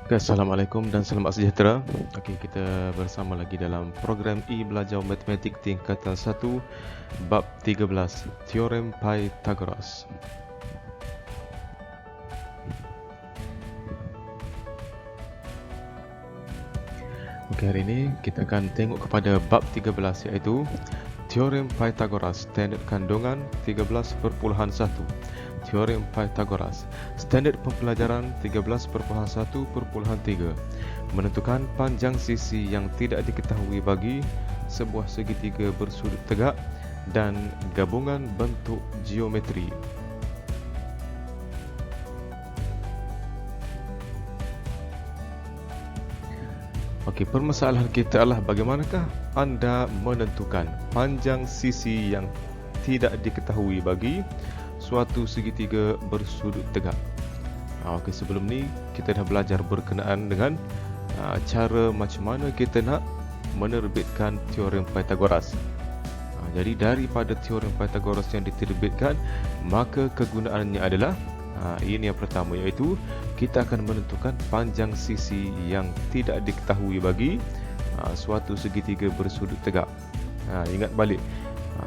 Okay, Assalamualaikum dan selamat sejahtera. Okey, kita bersama lagi dalam program belajar matematik tingkatan 1 bab 13 Teorem Pythagoras. Okey, hari ini kita akan tengok kepada bab 13 iaitu Teorem Pythagoras standard kandungan 13.1. Teorem Pythagoras standard pembelajaran 13.1.3 menentukan panjang sisi yang tidak diketahui bagi sebuah segitiga bersudut tegak dan gabungan bentuk geometri. Okey, permasalahan kita adalah bagaimanakah anda menentukan panjang sisi yang tidak diketahui bagi suatu segitiga bersudut tegak. Okey, sebelum ni kita dah belajar berkenaan dengan cara macam mana kita nak menerbitkan teorem Pythagoras. Jadi daripada teorem Pythagoras yang diterbitkan, maka kegunaannya adalah ini yang pertama, iaitu kita akan menentukan panjang sisi yang tidak diketahui bagi suatu segitiga bersudut tegak. Ingat balik,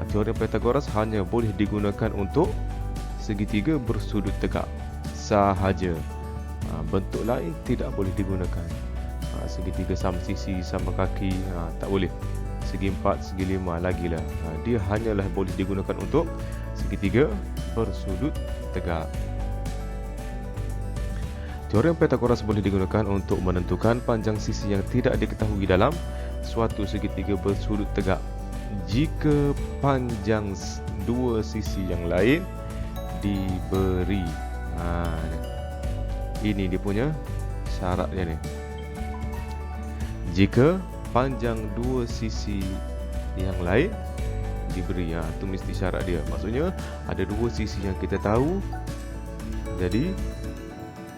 teorem Pythagoras hanya boleh digunakan untuk segitiga bersudut tegak sahaja. Bentuk lain tidak boleh digunakan. Segitiga sama sisi, sama kaki, tak boleh. Segi empat, segi lima lagilah. Dia hanyalah boleh digunakan untuk segitiga bersudut tegak. Teorem Pythagoras boleh digunakan untuk menentukan panjang sisi yang tidak diketahui dalam suatu segitiga bersudut tegak jika panjang dua sisi yang lain diberi. Ini dia punya syarat dia ni. Jika panjang dua sisi yang lain diberi, tu mesti syarat dia. Maksudnya ada dua sisi yang kita tahu, jadi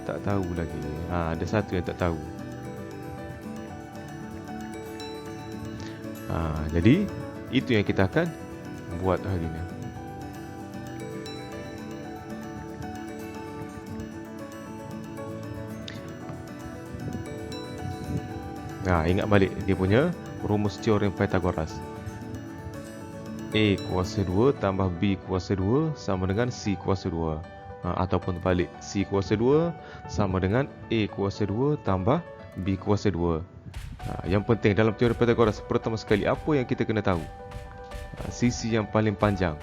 tak tahu lagi. Ada satu yang tak tahu. Jadi itu yang kita akan buat hari ini. Ingat balik dia punya rumus teorem Pythagoras. A kuasa 2 tambah B kuasa 2 sama dengan C kuasa 2. Ataupun balik, C kuasa 2 sama dengan A kuasa 2 tambah B kuasa 2. Yang penting dalam teorem Pythagoras, pertama sekali apa yang kita kena tahu? Sisi yang paling panjang.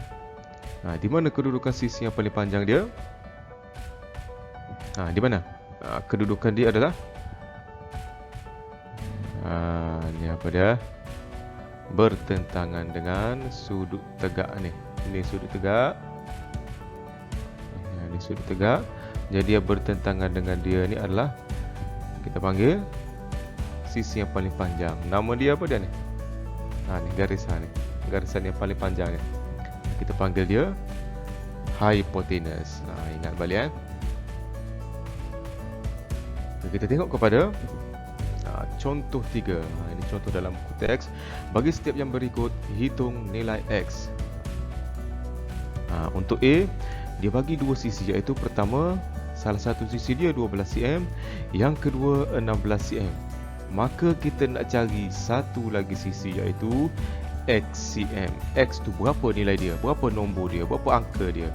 Di mana kedudukan sisi yang paling panjang dia? Di mana? Kedudukan dia adalah ni apa dia? Bertentangan dengan sudut tegak ni. Ini sudut tegak. Ini sudut tegak. Jadi yang bertentangan dengan dia ni adalah kita panggil sisi yang paling panjang. Nama dia apa dia ni? Ni garisan ni. Garisan yang paling panjang ni. Kita panggil dia hypotenuse. Ingat balik Kita tengok kepada contoh 3. Ini contoh dalam buku teks. Bagi setiap yang berikut, hitung nilai X. Untuk A, dia bagi dua sisi, iaitu pertama, salah satu sisi dia 12 cm, yang kedua 16 cm. Maka kita nak cari satu lagi sisi, iaitu X cm. X tu berapa nilai dia, berapa nombor dia, berapa angka dia.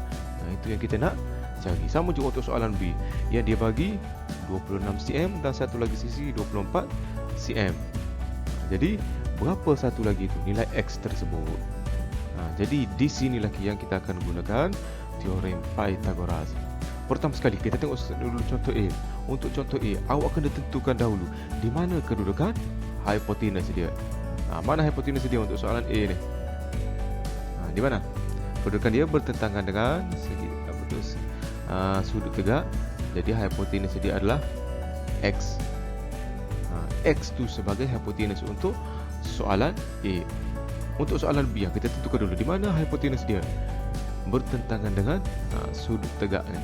Itu yang kita nak cari. Sama juga untuk soalan B, yang dia bagi 26 cm dan satu lagi sisi 24 cm. Jadi berapa satu lagi itu nilai X tersebut? Jadi di sinilah yang kita akan gunakan teorem Pythagoras. Pertama sekali kita tengok dulu contoh A. Untuk contoh A, awak kena tentukan dahulu di mana kedudukan hypotenuse dia. Mana hypotenuse dia untuk soalan A ni? Di mana? Kedudukan dia bertentangan dengan segi sudut tegak. Jadi hypotenuse dia adalah X. X tu sebagai hypotenuse untuk soalan A. Untuk soalan B, kita tentukan dulu di mana hypotenuse dia bertentangan dengan sudut tegak ni.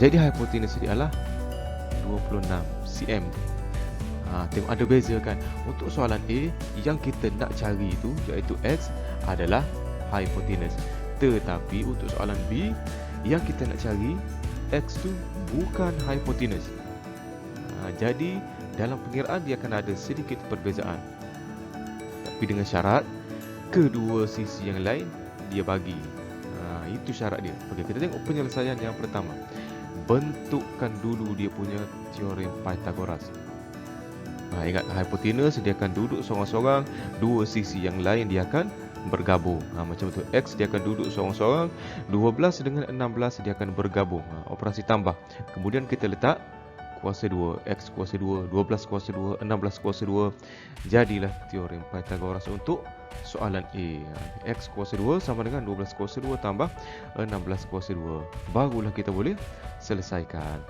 Jadi hypotenuse dia adalah 26 cm. Tengok ada beza kan. Untuk soalan A, yang kita nak cari itu, iaitu X, adalah hypotenuse. Tetapi untuk soalan B, yang kita nak cari X tu bukan hipotenus. Jadi dalam pengiraan dia akan ada sedikit perbezaan. Tapi dengan syarat kedua sisi yang lain dia bagi. Itu syarat dia. Okey, kita tengok penyelesaian yang pertama. Bentukkan dulu dia punya teorem Pythagoras. Ingat, hipotenus dia akan duduk seorang-seorang, dua sisi yang lain dia akan bergabung. Macam tu, X dia akan duduk seorang-seorang, 12 dengan 16 dia akan bergabung. Operasi tambah. Kemudian kita letak kuasa 2, X kuasa 2, 12 kuasa 2, 16 kuasa 2. Jadilah teorem Pythagoras untuk soalan A. X kuasa 2 sama dengan 12 kuasa 2 tambah 16 kuasa 2. Barulah kita boleh selesaikan.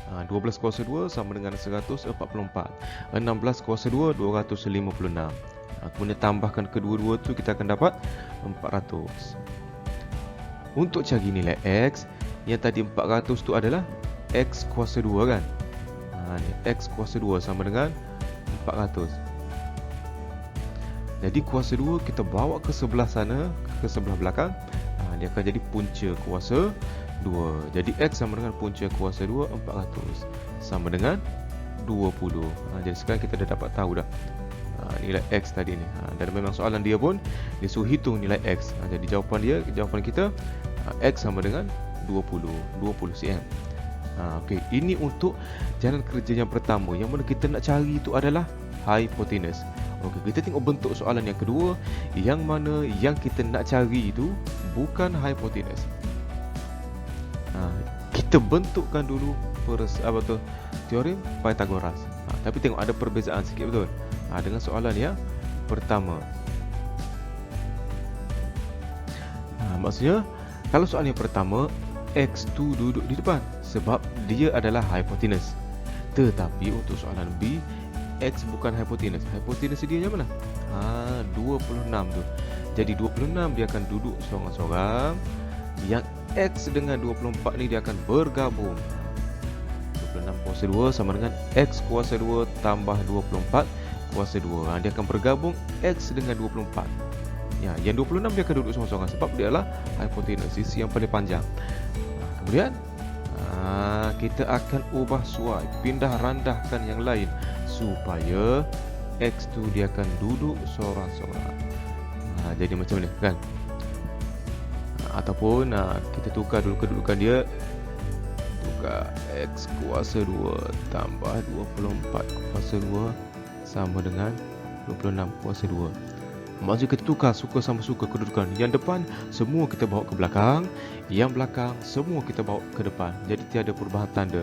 12 kuasa 2 sama dengan 144. 16 kuasa 2, 256. Kemudian tambahkan kedua-dua tu, kita akan dapat 400. Untuk cari nilai X, yang tadi 400 tu adalah X kuasa 2 kan. Ni X kuasa 2 sama dengan 400. Jadi kuasa 2 kita bawa ke sebelah sana, ke sebelah belakang. Dia akan jadi punca kuasa 2. Jadi X sama dengan punca kuasa 2, 400. Sama dengan 20. Jadi sekarang kita dah dapat tahu dah nilai X tadi ni. Dan memang soalan dia pun dia suruh hitung nilai X. Jadi jawapan kita X sama dengan 20 cm. Okey, ini untuk jalan kerja yang pertama. Yang mana kita nak cari itu adalah hipotenus. Okey, kita tengok bentuk soalan yang kedua, yang mana yang kita nak cari itu bukan hipotenus. Kita bentukkan dulu teorem Pythagoras. Tapi tengok ada perbezaan sikit, betul? Dengan soalan yang pertama. Maksudnya kalau soalan yang pertama, X tu duduk di depan sebab dia adalah hipotenus. Tetapi untuk soalan B, X bukan hipotenus. Hipotenus dia yang mana? 26 tu. Jadi 26 dia akan duduk seorang-seorang. Yang X dengan 24 ni dia akan bergabung. 26 kuasa 2 sama dengan X kuasa 2 tambah 24 kuasa 2. Dia akan bergabung X dengan 24. Yang 26 dia akan duduk seorang-seorang sebab dia adalah hipotenus, sisi yang paling panjang. Kemudian kita akan ubah suai, pindah randahkan yang lain supaya X tu dia akan duduk seorang-seorang. Jadi macam ni kan. Ataupun kita tukar dulu kedudukan dia. Tukar X kuasa 2 tambah 24 kuasa 2 sama dengan 26 kuasa 2. Maksudnya kita tukar suka sama suka kedudukan. Yang depan semua kita bawa ke belakang, yang belakang semua kita bawa ke depan. Jadi tiada perubahan tanda.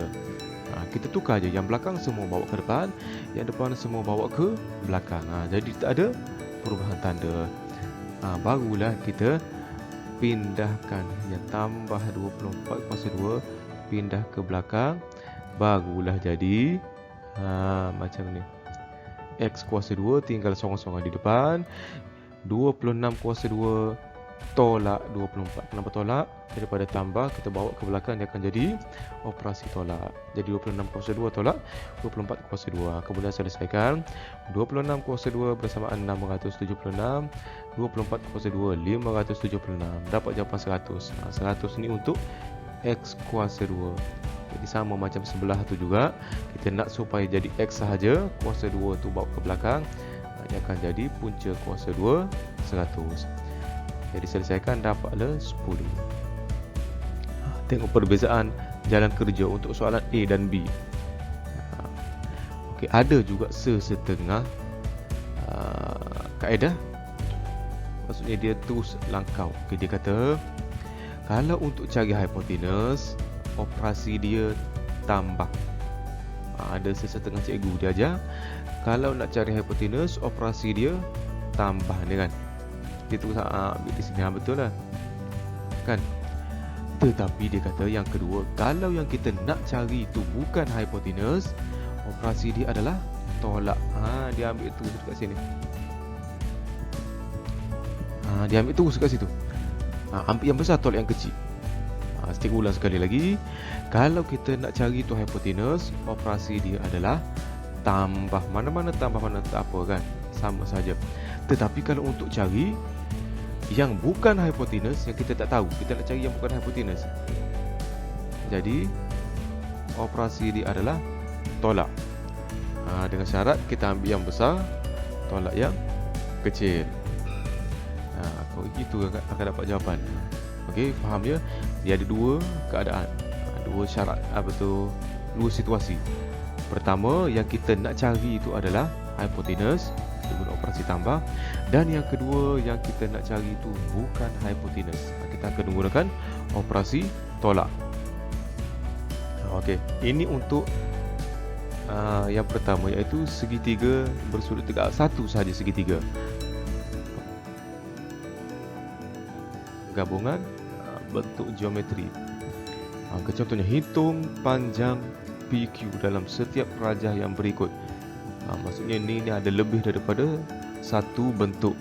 Kita tukar je, yang belakang semua bawa ke depan, yang depan semua bawa ke belakang. Jadi tak ada perubahan tanda. Barulah kita pindahkan yang tambah 24 kuasa 2 pindah ke belakang. Barulah jadi macam ni. X kuasa 2 tinggal seorang-seorang di depan. 26 kuasa 2 tolak 24. Kenapa tolak? Daripada tambah kita bawa ke belakang, dia akan jadi operasi tolak. Jadi 26 kuasa 2 tolak 24 kuasa 2. Kemudian selesaikan. 26 kuasa 2 bersamaan 676. 24 kuasa 2 576. Dapat jawapan 100. 100 ni untuk X kuasa 2. Jadi sama macam sebelah tu juga, kita nak supaya jadi X sahaja, kuasa 2 tu bawa ke belakang, dia akan jadi punca kuasa 2 100. Jadi selesaikan, dapatlah 10. Tengok perbezaan jalan kerja untuk soalan A dan B. Okey, ada juga sesetengah kaedah. Maksudnya dia terus langkau. Okey, dia kata kalau untuk cari hipotenus, operasi dia tambah. Ada sesetengah cikgu dia ajar, kalau nak cari hipotenus, operasi dia tambah ni kan. Dia terus ambil di sini, betul lah kan. Tetapi dia kata yang kedua, kalau yang kita nak cari itu bukan hipotenus, operasi dia adalah tolak. Dia ambil terus dekat sini. Dia ambil terus dekat situ. Ambil yang besar tolak yang kecil. Stik ulang sekali lagi. Kalau kita nak cari tu hipotenus, operasi dia adalah tambah. Mana-mana tambah, mana tak apa kan, sama saja. Tetapi kalau untuk cari yang bukan hipotenus, yang kita tak tahu, kita nak cari yang bukan hipotenus, Jadi operasi dia adalah tolak. Dengan syarat kita ambil yang besar, tolak yang kecil. Kalau begitu akan dapat jawapan. Okey, faham ya? Dia ada dua keadaan, dua syarat, dua situasi. Pertama, yang kita nak cari itu adalah hipotenus, kita guna operasi tambah. Dan yang kedua, yang kita nak cari itu bukan hipotenus, kita akan menggunakan operasi tolak. Okey, ini untuk yang pertama, iaitu segitiga bersudut tegak. Satu sahaja segitiga. Gabungan bentuk geometri. Contohnya, hitung panjang PQ dalam setiap rajah yang berikut. Maksudnya ni ada lebih daripada satu bentuk.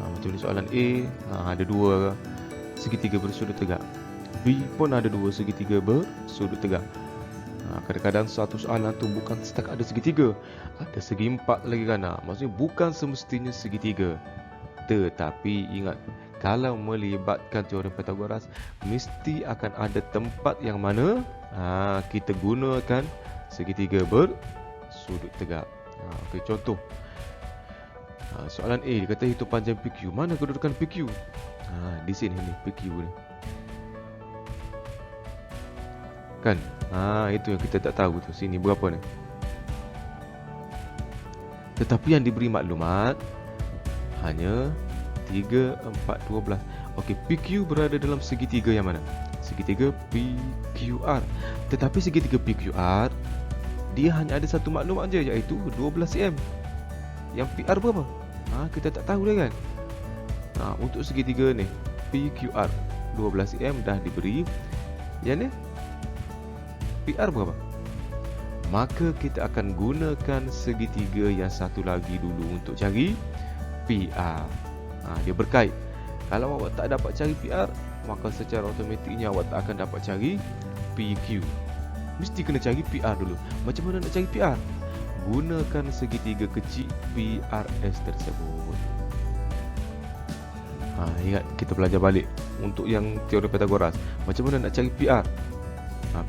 Macam ni soalan A, ada dua segitiga bersudut tegak. B pun ada dua segitiga bersudut tegak. Kadang-kadang satu soalan tu bukan setakat ada segitiga, ada segi empat lagi kan. Maksudnya bukan semestinya segitiga. Tetapi ingat, kalau melibatkan teorem Pythagoras, mesti akan ada tempat yang mana kita gunakan segitiga bersudut tegak. Okey, contoh soalan A, dia kata hitung panjang PQ. Mana kedudukan PQ? Di sini ni PQ ni. Kan? Itu yang kita tak tahu tu. Sini berapa ni? Tetapi yang diberi maklumat hanya 3, 4, 12. Okey, PQ berada dalam segitiga yang mana? Segitiga PQR. Tetapi segitiga PQR, dia hanya ada satu maklumat je, iaitu 12 cm. Yang PR berapa? Kita tak tahu dah kan. Untuk segitiga ni PQR 12 cm dah diberi. Yang ni PR berapa? Maka kita akan gunakan segitiga yang satu lagi dulu untuk cari PR. Dia berkait. Kalau awak tak dapat cari PR, maka secara automatiknya awak tak akan dapat cari PQ. Mesti kena cari PR dulu. Macam mana nak cari PR? Gunakan segitiga kecil PRS tersebut. Ingat, kita belajar balik untuk yang teorem Pythagoras. Macam mana nak cari PR?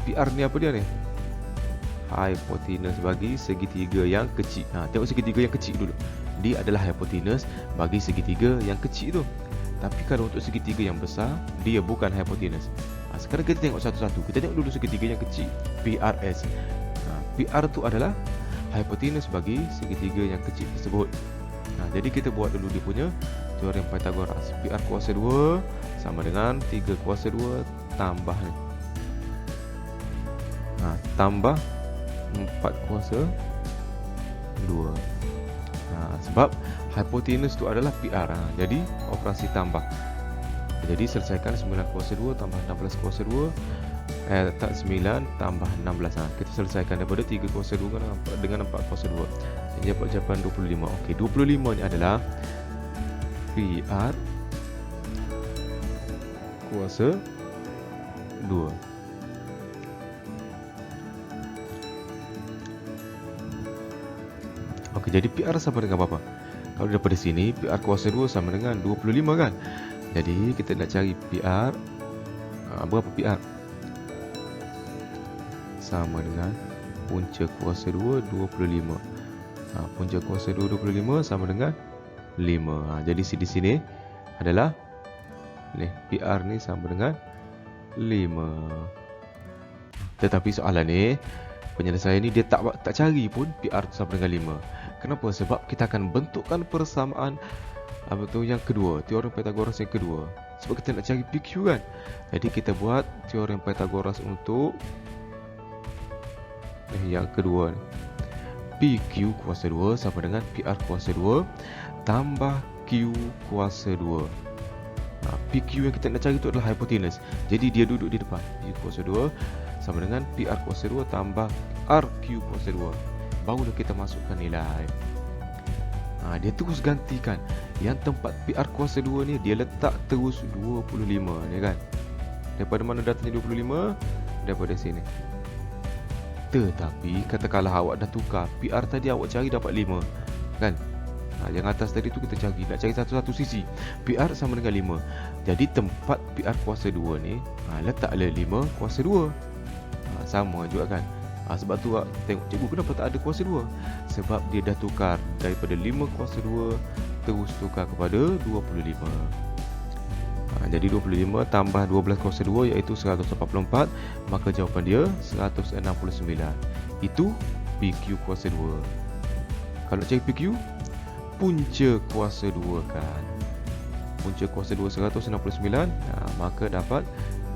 PR ni apa dia ni? Hipotenus bagi segitiga yang kecil. Tengok segitiga yang kecil dulu. Dia adalah hipotenus bagi segitiga yang kecil tu. Tapi kalau untuk segitiga yang besar, dia bukan hipotenus. Sekarang kita tengok satu-satu. Kita tengok dulu segitiga yang kecil, PRS. PR tu adalah hipotenus bagi segitiga yang kecil tersebut. Jadi kita buat dulu dia punya teorem Pythagoras. PR kuasa 2 sama dengan 3 kuasa 2 tambah ni, tambah 4 kuasa 2. Sebab hipotenus tu adalah PR. Jadi operasi tambah. Jadi selesaikan 9 kuasa 2 tambah 16 kuasa 2, 9 tambah 16. Kita selesaikan daripada 3 kuasa 2 dengan 4 kuasa 2. Jadi dapat jawapan 25. Okey, 25 ni adalah PR kuasa 2. Okey, jadi PR sama dengan apa? Kalau daripada sini, PR kuasa 2 sama dengan 25 kan? Jadi kita nak cari PR. Berapa PR? Sama dengan punca kuasa 2, 25. Punca kuasa 2, 25 sama dengan 5. Jadi di sini adalah ni, PR ni sama dengan 5. Tetapi soalan ni, penyelesaian ni dia tak cari pun PR tu sama dengan 5. Kenapa? Sebab kita akan bentukkan persamaan yang kedua, teorem Pythagoras yang kedua. Sebab kita nak cari PQ kan. Jadi kita buat teorem Pythagoras untuk yang kedua ni. PQ kuasa 2 sama dengan PR kuasa 2 tambah Q kuasa 2. PQ yang kita nak cari itu adalah hipotenus. Jadi dia duduk di depan. P kuasa 2 sama dengan PR kuasa 2 tambah RQ kuasa 2. Barulah kita masukkan nilai. Dia terus gantikan. Yang tempat PR kuasa 2 ni, dia letak terus 25 ni kan. Daripada mana datangnya 25? Daripada sini. Tetapi katakanlah awak dah tukar, PR tadi awak cari dapat 5 kan. Yang atas tadi tu kita cari, nak cari satu-satu sisi. PR sama dengan 5. Jadi tempat PR kuasa 2 ni, letaklah 5 kuasa 2. Sama juga kan. Sebab tu tengok cikgu kenapa tak ada kuasa 2. Sebab dia dah tukar daripada 5 kuasa 2 terus tukar kepada 25. Jadi 25 tambah 12 kuasa 2 iaitu 144. Maka jawapan dia 169. Itu PQ kuasa 2. Kalau cari PQ, punca kuasa 2 kan. Punca kuasa 2 169. Maka dapat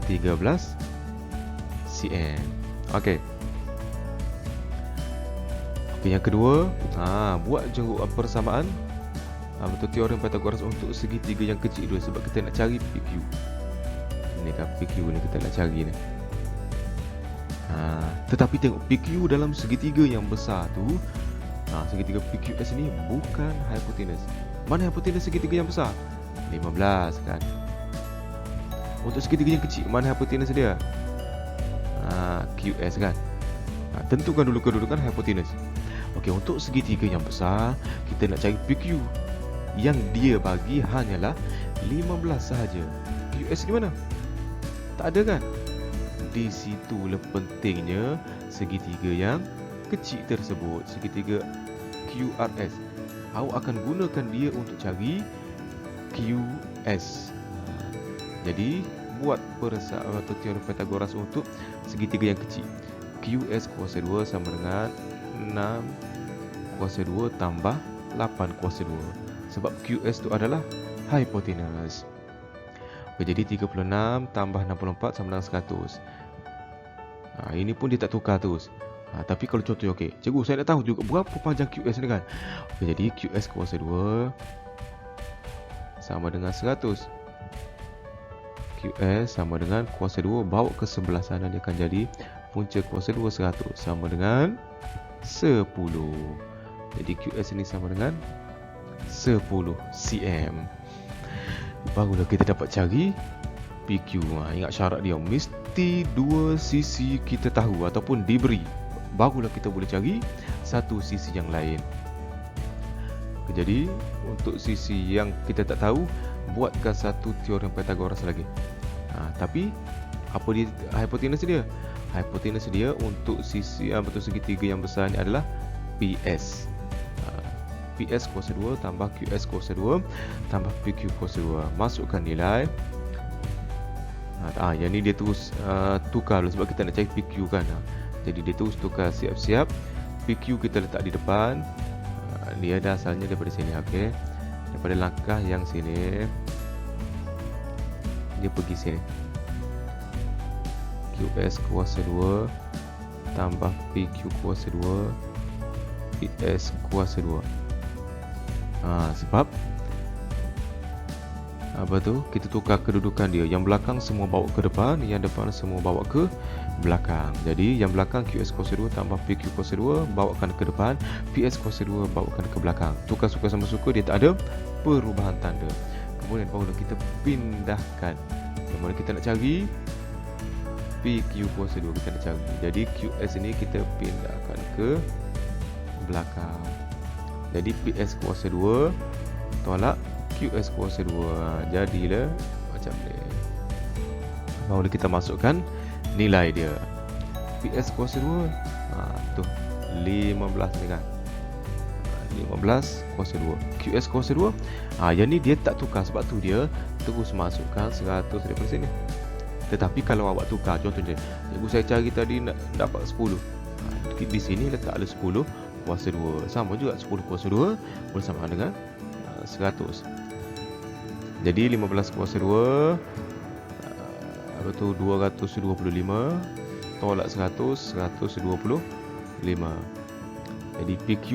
13 cm. Okey. Yang kedua, buat jenguk persamaan betul teorem Pythagoras untuk segitiga yang kecil dulu, sebab kita nak cari PQ. Ini kan PQ ni kita nak cari ni. Tetapi tengok PQ dalam segitiga yang besar tu, segitiga PQS ni bukan hipotenus. Mana hipotenus segitiga yang besar? 15 kan. Untuk segitiga yang kecil, mana hipotenus dia? QS kan. Tentukan dulu kedudukan hipotenus. Okey, untuk segitiga yang besar, kita nak cari PQ. Yang dia bagi hanyalah 15 sahaja. QS di mana? Tak ada kan? Di situlah pentingnya segitiga yang kecil tersebut, segitiga QRS. Awak akan gunakan dia untuk cari QS. Jadi buat persamaan atau teorem Pythagoras untuk segitiga yang kecil. QS kuasa 2 sama dengan 6 kuasa 2 tambah 8 kuasa 2. Sebab QS itu adalah hipotenus. Jadi 36 tambah 64 sama dengan 100. Ini pun dia tak tukar terus. Tapi kalau contoh, okey, cikgu saya nak tahu juga berapa panjang QS ni kan. Jadi QS kuasa 2 sama dengan 100. QS sama dengan kuasa 2 bawa ke sebelah sana, dia akan jadi punca kuasa 2 100 sama dengan 10. Jadi QS ini sama dengan 10 cm. Barulah kita dapat cari PQ. Ingat syarat dia, mesti dua sisi kita tahu ataupun diberi, barulah kita boleh cari satu sisi yang lain. Jadi untuk sisi yang kita tak tahu, buatkan satu teorem Pythagoras lagi. Tapi apa dia hipotenus dia? Hipotenus dia untuk sisi betul segitiga yang besar ni adalah PS. PS kuasa 2 tambah QS kuasa 2 tambah PQ kuasa 2. Masukkan nilai. Yang ni dia terus tukar sebab kita nak cari PQ kan. Jadi dia terus tukar siap-siap. PQ kita letak di depan. Dia dah asalnya daripada sini. Okey. Daripada langkah yang sini, dia pergi sini. QS kuasa 2 tambah PQ kuasa 2 PS kuasa 2. Sebab apa tu? Kita tukar kedudukan dia. Yang belakang semua bawa ke depan, yang depan semua bawa ke belakang. Jadi yang belakang QS kuasa 2 tambah PQ kuasa 2 bawakan ke depan, PS kuasa 2 bawakan ke belakang. Tukar suka sama suka, dia tak ada perubahan tanda. Kemudian barulah kita pindahkan. Yang mana kita nak cari PQ kuasa 2 kita nak cari. Jadi QS ini kita pindahkan ke belakang. Jadi PS kuasa 2 tolak QS kuasa 2. Jadilah macam ni. Barulah kita masukkan nilai dia. PS kuasa 2 tu 15 ni kan. 15 kuasa 2. QS kuasa 2 yang ni dia tak tukar, sebab tu dia terus masukkan 100 daripada sini. Tetapi kalau awak tukar, contohnya cikgu saya cari tadi nak dapat 10. Di sini letaklah 10 kuasa 2. Sama juga 10 kuasa 2 boleh sama dengan 100. Jadi 15 kuasa 2 apa tu 225 tolak 100 125. Jadi PQ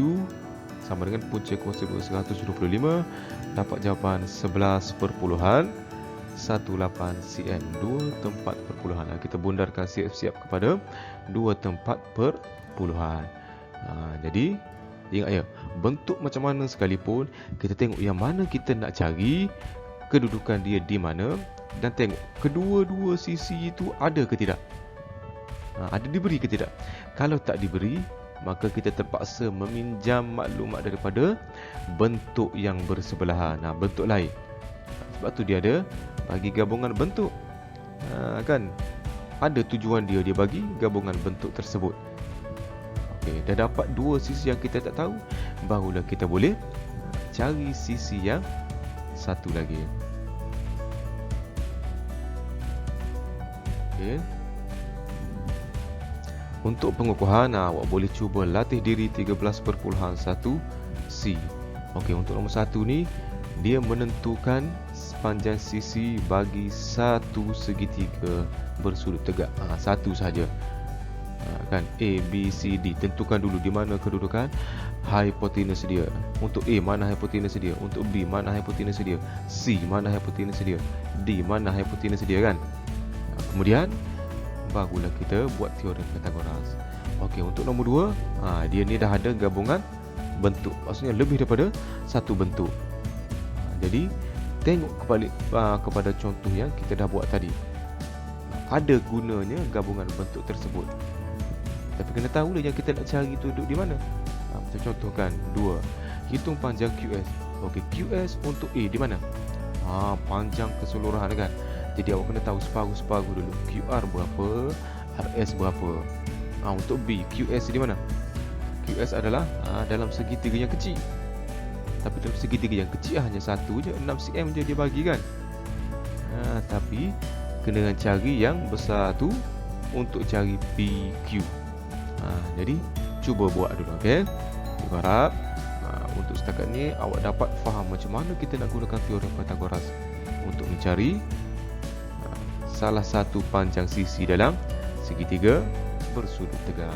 sama dengan punca kuasa 2 125. Dapat jawapan 11.18 cm. 2 tempat perpuluhan. Kita bundarkan siap-siap kepada 2 tempat perpuluhan. Jadi ingat ya, bentuk macam mana sekalipun, kita tengok yang mana kita nak cari, kedudukan dia di mana, dan tengok kedua-dua sisi itu ada ke tidak. Ada diberi ke tidak. Kalau tak diberi, maka kita terpaksa meminjam maklumat daripada bentuk yang bersebelahan, bentuk lain. Sebab tu dia ada bagi gabungan bentuk, kan. ada tujuan dia bagi gabungan bentuk tersebut. Okey, dah dapat dua sisi yang kita tak tahu, barulah kita boleh cari sisi yang satu lagi. Okey. Untuk pengukuhan, awak boleh cuba latih diri 13.1 C. Okey, untuk nombor 1 ni, dia menentukan sepanjang sisi bagi satu segitiga bersudut tegak. Satu sahaja. Kan A, B, C, D. Tentukan dulu di mana kedudukan hipotenus dia. Untuk A, mana hipotenus dia. Untuk B, mana hipotenus dia. C, mana hipotenus dia. D, mana hipotenus dia, kan. Kemudian barulah kita buat teorem Pythagoras. Okey, untuk nombor 2, dia ni dah ada gabungan bentuk. Maksudnya lebih daripada satu bentuk. Jadi tengok kepada contoh yang kita dah buat tadi. Ada gunanya gabungan bentuk tersebut. Tapi kena tahu lah yang kita nak cari tu duduk di mana. Kita contohkan 2. Hitung panjang QS. Okey, QS untuk A di mana? Panjang keseluruhan, kan. Jadi awak kena tahu separuh-separuh dulu. QR berapa, RS berapa. Untuk B, QS di mana? QS adalah dalam segitiga yang kecil. Tapi dalam segitiga yang kecil hanya satu je, 6 cm je dia bagi, kan. Tapi kena cari yang besar tu untuk cari PQ. Jadi cuba buat dulu, okey. Aku harap untuk setakat ni awak dapat faham macam mana kita nak gunakan teorem Pythagoras untuk mencari salah satu panjang sisi dalam segitiga bersudut tegak.